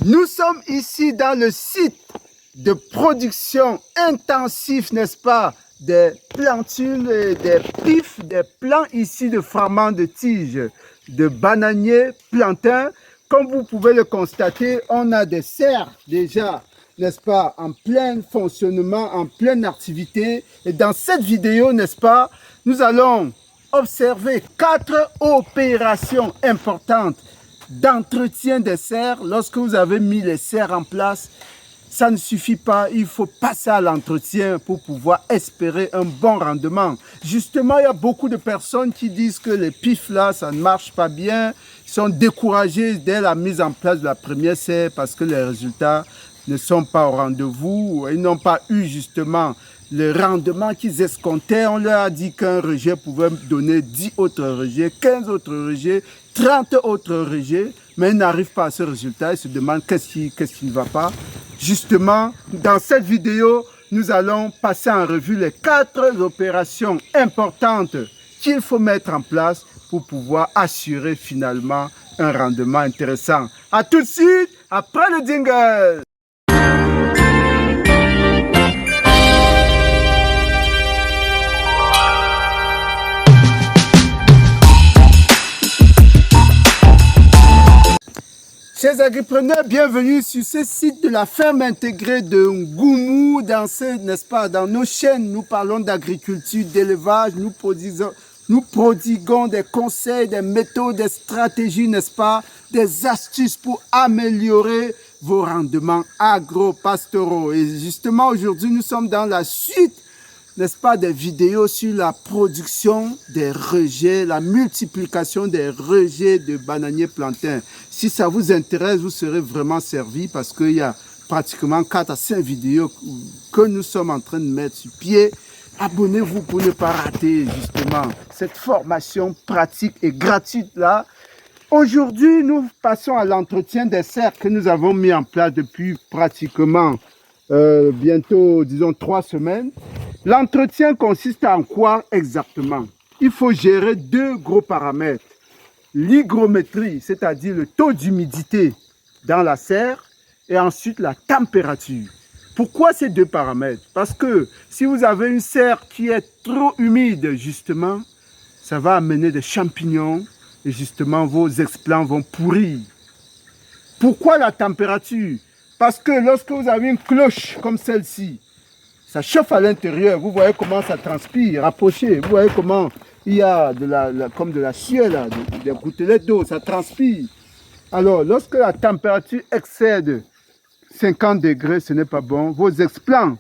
Nous sommes ici dans le site de production intensif, n'est-ce pas, des plantules, et des pifs, des plants ici de fragments de tiges, de bananiers, plantains. Comme vous pouvez le constater, on a des serres déjà, n'est-ce pas, en plein fonctionnement, en pleine activité. Et dans cette vidéo, n'est-ce pas, nous allons observer 4 opérations importantes d'entretien des serres. Lorsque vous avez mis les serres en place, ça ne suffit pas, il faut passer à l'entretien pour pouvoir espérer un bon rendement. Justement, il y a beaucoup de personnes qui disent que les pifs là, ça ne marche pas bien. Ils sont découragés dès la mise en place de la première serre parce que les résultats ne sont pas au rendez-vous. Ils n'ont pas eu justement le rendement qu'ils escomptaient. On leur a dit qu'un rejet pouvait donner 10 autres rejets, 15 autres rejets, 30 autres rejets, mais ils n'arrivent pas à ce résultat. Ils se demandent qu'est-ce qui ne va pas. Justement, dans cette vidéo, nous allons passer en revue les 4 opérations importantes qu'il faut mettre en place pour pouvoir assurer finalement un rendement intéressant. À tout de suite, après le jingle. Chers agripreneurs, bienvenue sur ce site de la ferme intégrée de Ngoumou. N'est-ce pas, dans nos chaînes, nous parlons d'agriculture, d'élevage, nous prodiguons des conseils, des méthodes, des stratégies, n'est-ce pas, des astuces pour améliorer vos rendements agro-pastoraux. Et justement, aujourd'hui, nous sommes dans la suite, n'est-ce pas, des vidéos sur la production des rejets, la multiplication des rejets de bananiers plantains. Si ça vous intéresse, vous serez vraiment servi parce qu'il y a pratiquement 4 à 5 vidéos que nous sommes en train de mettre sur pied. Abonnez-vous pour ne pas rater justement cette formation pratique et gratuite là. Aujourd'hui, nous passons à l'entretien des serres que nous avons mis en place depuis pratiquement bientôt, disons, 3 semaines. L'entretien consiste en quoi exactement? Il faut gérer 2 gros paramètres. L'hygrométrie, c'est-à-dire le taux d'humidité dans la serre, et ensuite la température. Pourquoi ces 2 paramètres? Parce que si vous avez une serre qui est trop humide, justement, ça va amener des champignons et justement vos explants vont pourrir. Pourquoi la température? Parce que lorsque vous avez une cloche comme celle-ci, ça chauffe à l'intérieur, vous voyez comment ça transpire, rapprochez, vous voyez comment il y a comme de la sueur, là, des gouttelettes d'eau, ça transpire. Alors, lorsque la température excède 50 degrés, ce n'est pas bon. Vos explants,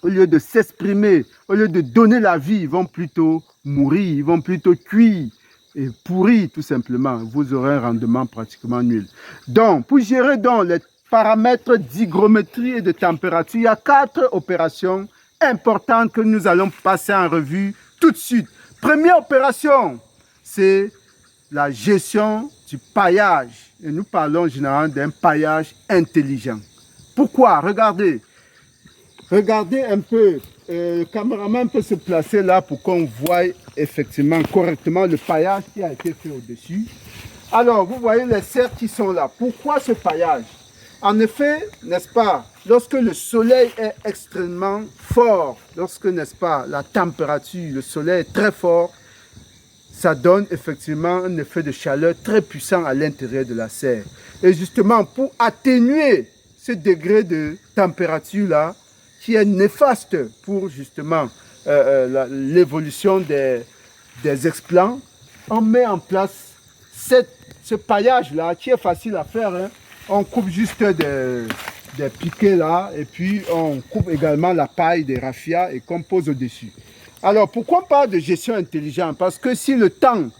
au lieu de s'exprimer, au lieu de donner la vie, ils vont plutôt mourir, ils vont plutôt cuire et pourrir tout simplement. Vous aurez un rendement pratiquement nul. Donc, pour gérer donc les paramètres d'hygrométrie et de température, il y a 4 opérations importantes que nous allons passer en revue tout de suite. Première opération, c'est la gestion du paillage. Et nous parlons généralement d'un paillage intelligent. Pourquoi? Regardez. Regardez un peu. Le caméraman peut se placer là pour qu'on voie effectivement correctement le paillage qui a été fait au-dessus. Alors, vous voyez les serres qui sont là. Pourquoi ce paillage? En effet, n'est-ce pas, lorsque le soleil est extrêmement fort, lorsque, n'est-ce pas, la température, le soleil est très fort, ça donne effectivement un effet de chaleur très puissant à l'intérieur de la serre. Et justement, pour atténuer ce degré de température-là, qui est néfaste pour justement l'évolution des explants, on met en place ce paillage-là qui est facile à faire, hein. On coupe juste des piquets là et puis on coupe également la paille des raffias et qu'on pose au-dessus. Alors pourquoi pas de gestion intelligente? Parce que si le temps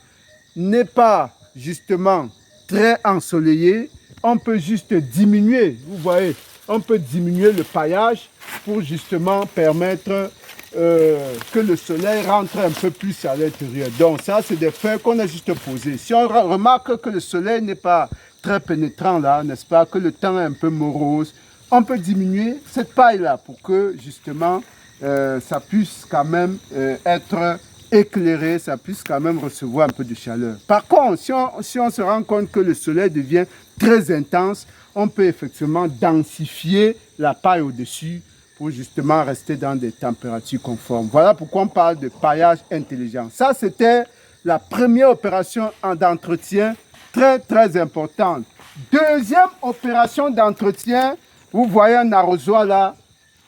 n'est pas justement très ensoleillé, on peut juste diminuer, vous voyez, on peut diminuer le paillage pour justement permettre que le soleil rentre un peu plus à l'intérieur. Donc ça, c'est des feuilles qu'on a juste posées. Si on remarque que le soleil n'est pas très pénétrant là, n'est-ce pas, que le temps est un peu morose, on peut diminuer cette paille là pour que justement ça puisse quand même être éclairé, ça puisse quand même recevoir un peu de chaleur. Par contre, si on se rend compte que le soleil devient très intense, on peut effectivement densifier la paille au-dessus pour justement rester dans des températures conformes. Voilà pourquoi on parle de paillage intelligent. Ça, c'était la première opération d'entretien très, très importante. Deuxième opération d'entretien, vous voyez un arrosoir là.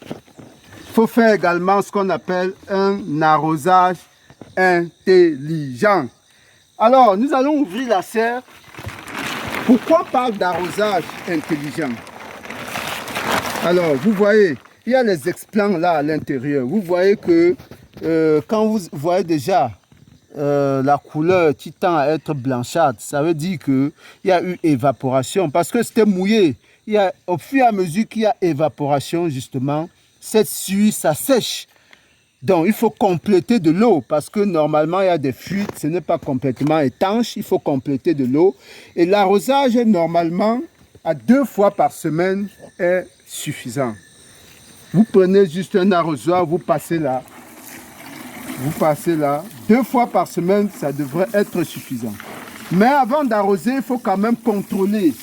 Il faut faire également ce qu'on appelle un arrosage intelligent. Alors, nous allons ouvrir la serre. Pourquoi on parle d'arrosage intelligent? Alors, vous voyez, il y a les explants là à l'intérieur. Vous voyez que quand vous voyez déjà la couleur qui tend à être blanchâtre, ça veut dire qu'il y a eu évaporation parce que c'était mouillé. Au fur et à mesure qu'il y a évaporation, justement, cette suie, ça sèche. Donc, il faut compléter de l'eau parce que normalement, il y a des fuites, ce n'est pas complètement étanche, il faut compléter de l'eau. Et l'arrosage, normalement, à 2 fois par semaine est suffisant. Vous prenez juste un arrosoir, vous passez là. 2 fois par semaine, ça devrait être suffisant. Mais avant d'arroser, il faut quand même contrôler,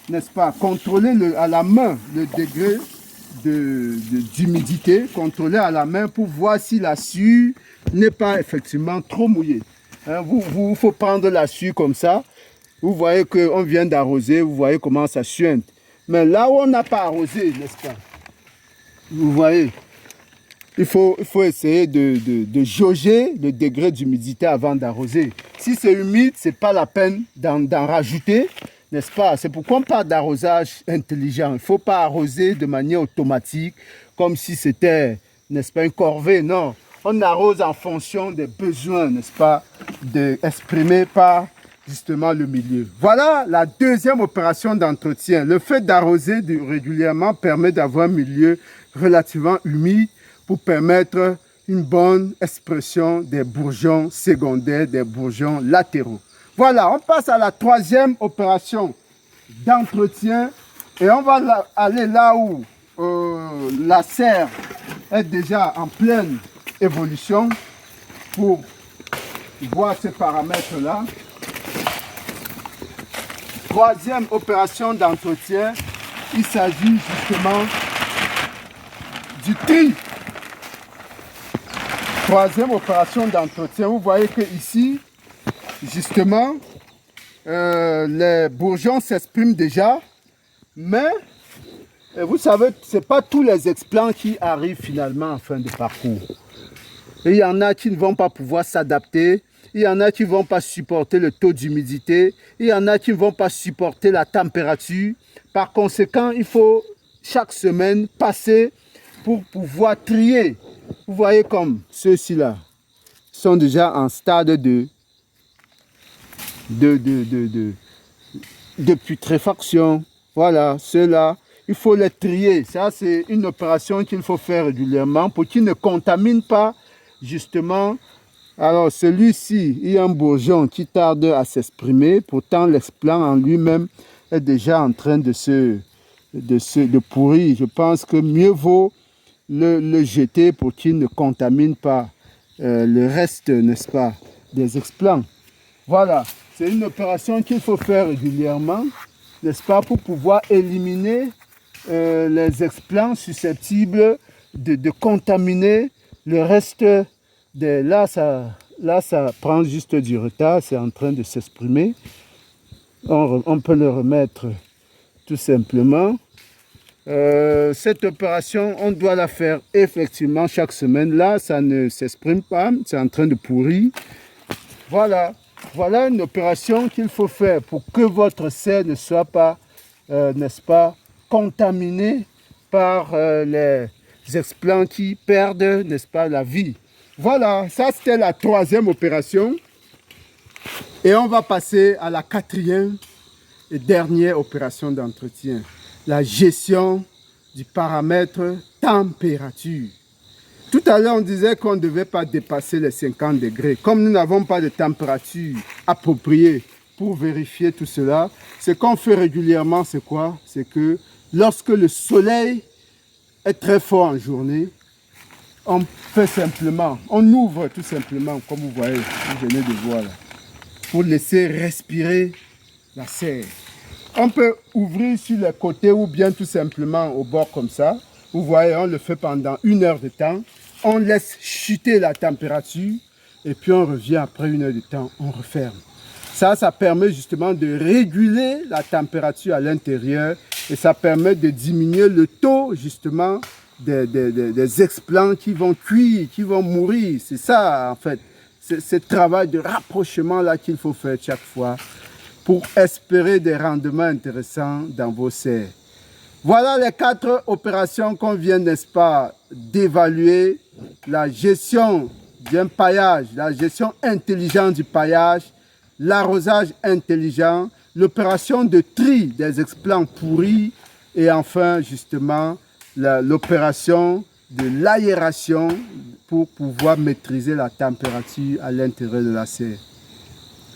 n'est-ce pas? Contrôler à la main le degré d'humidité, contrôler à la main pour voir si la suie n'est pas effectivement trop mouillée. Hein, il faut prendre la suie comme ça. Vous voyez qu'on vient d'arroser, vous voyez comment ça suinte. Mais là où on n'a pas arrosé, n'est-ce pas? Vous voyez, il faut essayer de jauger le degré d'humidité avant d'arroser. Si c'est humide, ce n'est pas la peine d'en rajouter, n'est-ce pas? C'est pourquoi on parle d'arrosage intelligent. Il ne faut pas arroser de manière automatique, comme si c'était, n'est-ce pas, une corvée. Non, on arrose en fonction des besoins, n'est-ce pas, exprimés par justement le milieu. Voilà la deuxième opération d'entretien. Le fait d'arroser régulièrement permet d'avoir un milieu relativement humide pour permettre une bonne expression des bourgeons secondaires, des bourgeons latéraux. Voilà, on passe à la troisième opération d'entretien et on va aller là où la serre est déjà en pleine évolution pour voir ces paramètres-là. Troisième opération d'entretien, il s'agit justement du tri. Troisième opération d'entretien, vous voyez que ici, justement, les bourgeons s'expriment déjà, mais vous savez, ce n'est pas tous les explants qui arrivent finalement en fin de parcours. Et il y en a qui ne vont pas pouvoir s'adapter, il y en a qui ne vont pas supporter le taux d'humidité, il y en a qui ne vont pas supporter la température. Par conséquent, il faut chaque semaine passer pour pouvoir trier. Vous voyez comme ceux-ci-là sont déjà en stade de putréfaction. Voilà, ceux-là, il faut les trier. Ça, c'est une opération qu'il faut faire régulièrement pour qu'ils ne contaminent pas, justement. Alors, celui-ci, il y a un bourgeon qui tarde à s'exprimer. Pourtant, l'explant en lui-même est déjà en train de pourrir. Je pense que mieux vaut le jeter pour qu'il ne contamine pas le reste, n'est-ce pas, des explants. Voilà, c'est une opération qu'il faut faire régulièrement, n'est-ce pas, pour pouvoir éliminer les explants susceptibles de contaminer le reste. Là, ça prend juste du retard, c'est en train de s'exprimer. On peut le remettre tout simplement. Cette opération, on doit la faire effectivement chaque semaine. Là, ça ne s'exprime pas, c'est en train de pourrir. Voilà une opération qu'il faut faire pour que votre serre ne soit pas, n'est-ce pas, contaminée par les explants qui perdent, n'est-ce pas, la vie. Voilà, ça c'était la troisième opération. Et on va passer à la quatrième et dernière opération d'entretien. La gestion du paramètre température. Tout à l'heure, on disait qu'on ne devait pas dépasser les 50 degrés. Comme nous n'avons pas de température appropriée pour vérifier tout cela, ce qu'on fait régulièrement, c'est quoi? C'est que lorsque le soleil est très fort en journée, on fait simplement, on ouvre tout simplement, comme vous voyez, vous venez de voir là, pour laisser respirer la serre. On peut ouvrir sur les côtés ou bien tout simplement au bord comme ça. Vous voyez, on le fait pendant 1 heure de temps. On laisse chuter la température et puis on revient après 1 heure de temps, on referme. Ça permet justement de réguler la température à l'intérieur et ça permet de diminuer le taux justement des explants qui vont cuire, qui vont mourir. C'est ça en fait, c'est ce travail de rapprochement là qu'il faut faire chaque fois pour espérer des rendements intéressants dans vos serres. Voilà les 4 opérations qu'on vient, n'est-ce pas, d'évaluer. La gestion d'un paillage, la gestion intelligente du paillage, l'arrosage intelligent, l'opération de tri des explants pourris et enfin justement l'opération de l'aération pour pouvoir maîtriser la température à l'intérieur de la serre.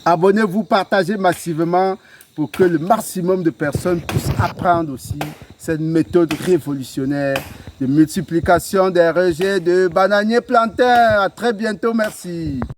Abonnez-vous, partagez massivement pour que le maximum de personnes puissent apprendre aussi cette méthode révolutionnaire de multiplication des rejets de bananiers plantains. À très bientôt, merci.